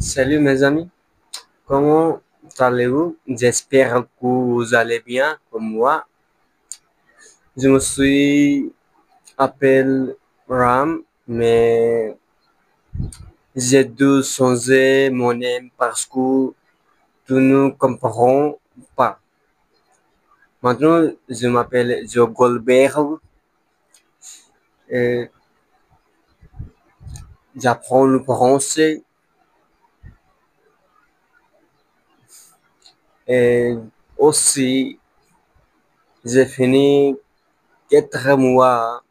Salut mes amis, comment allez-vous? J'espère que vous allez bien comme moi. Je me suis appelé Ram, mais j'ai dû changer mon nom parce que tu ne comprends pas. Maintenant, je m'appelle Joe Goldberg et j'apprends le français et aussi j'ai fini 4 mois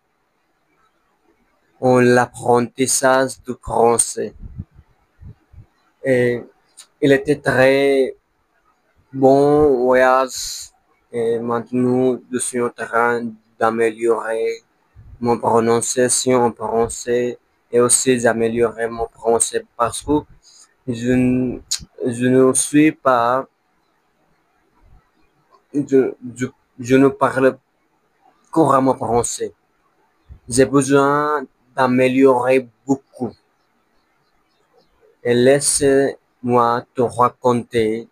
en l'apprentissage du français. Et il était très bon voyage et maintenant je suis en train d'améliorer mon prononciation en français et aussi d'améliorer mon français parce que je, je ne suis pas, je, je, je ne parle couramment français. J'ai besoin d'améliorer beaucoup. Et laisse-moi te raconter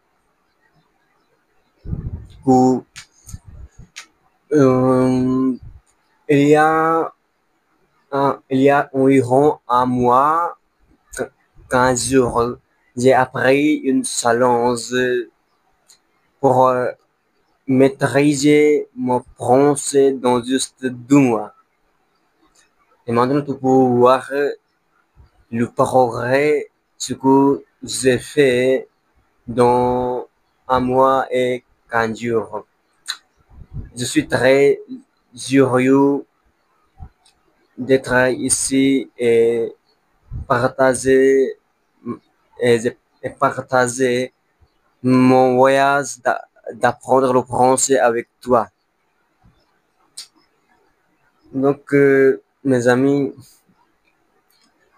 que euh, il y a il y a environ un mois, 15 jours, j'ai appris une challenge pour maîtriser mon français dans juste 2 mois. Et maintenant, tu peux voir le progrès, ce que j'ai fait dans un mois et 15 jours. Je suis très heureux d'être ici partager et partager mon voyage d'apprendre le français avec toi. Donc, mes amis,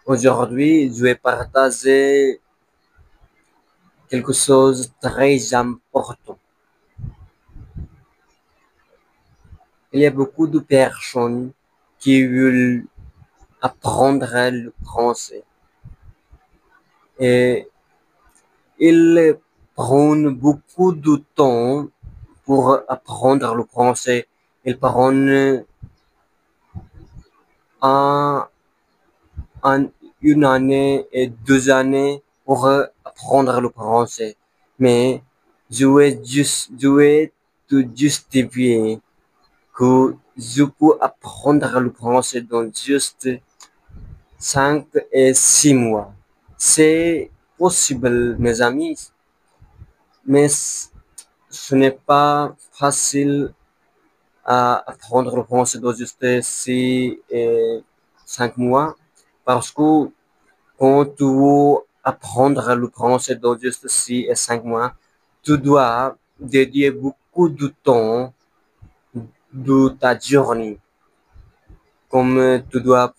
aujourd'hui, je vais partager quelque chose de très important. Il y a beaucoup de personnes qui veulent apprendre le français et ils prennent beaucoup de temps pour apprendre le français. Ils prennent un, une année et 2 années pour apprendre le français. Mais je vais te justifier que je peux apprendre le français dans juste 5 et 6 mois. C'est possible, mes amis, mais ce n'est pas facile à apprendre le français dans juste 6 et 5 mois parce que quand tu veux apprendre le français dans juste 6 et 5 mois, tu dois dédier beaucoup de temps de ta journée. Comme tu dois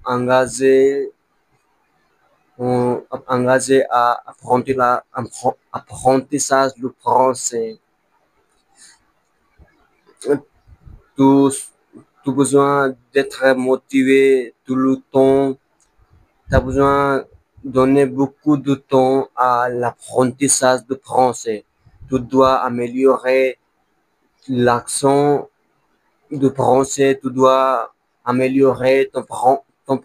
engager, engager à apprendre l'apprentissage du français. Tu, tu as besoin d'être motivé tout le temps. Tu as besoin de donner beaucoup de temps à l'apprentissage du français. Tu dois améliorer l'accent du français. Tu dois améliorer ton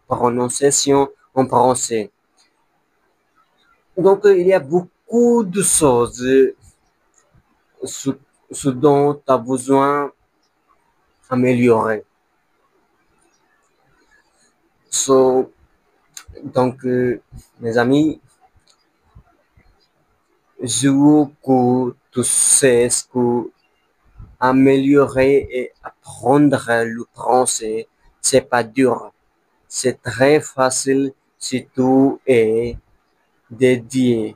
prononciation en français. Donc, il y a beaucoup de choses ce, ce dont tu as besoin d'améliorer. So, donc, mes amis, je veux que tu sais que améliorer et apprendre le français, c'est pas dur. C'est très facile si tu es dédié,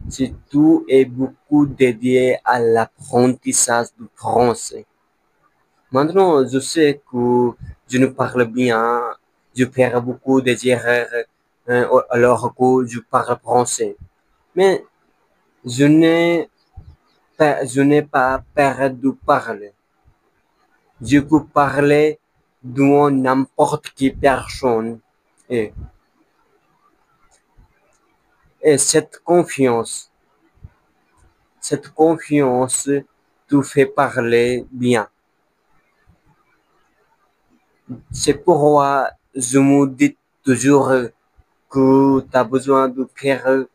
si tu es beaucoup dédié à l'apprentissage du français. Maintenant, je sais que je ne parle bien, je perds beaucoup des erreurs alors que je parle français. Mais je n'ai pas peur de parler. Je peux parler devant n'importe qui personne Et, et cette confiance te fait parler bien. C'est pourquoi je me dis toujours que tu as besoin de faire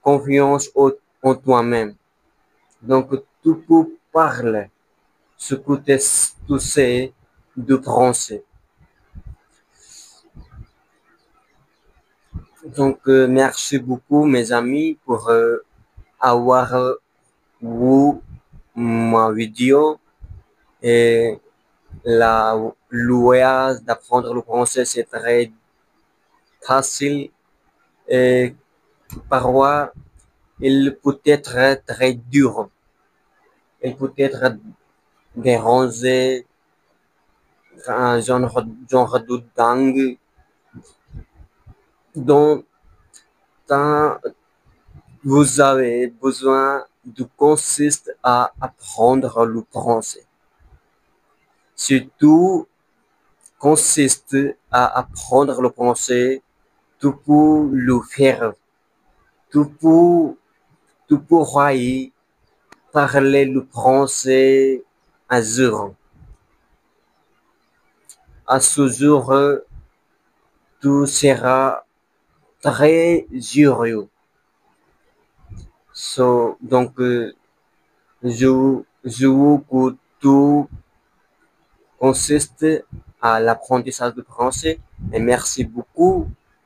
confiance en toi-même. Donc, tu peux parler ce que tu sais de français. Donc, merci beaucoup, mes amis, pour avoir vu ma vidéo. Et la l'ouïe d'apprendre le français, c'est très facile. Et parfois, il peut être très dur. Il peut être dérangé, un genre de langue dont vous avez besoin de consiste à apprendre le français. Surtout consiste à apprendre le français, tu peux le faire. Tu peux, tu pourras y parler le français à jour. À ce jour, tu seras très heureux. Donc, je veux que tout consiste à l'apprentissage du français. Et merci beaucoup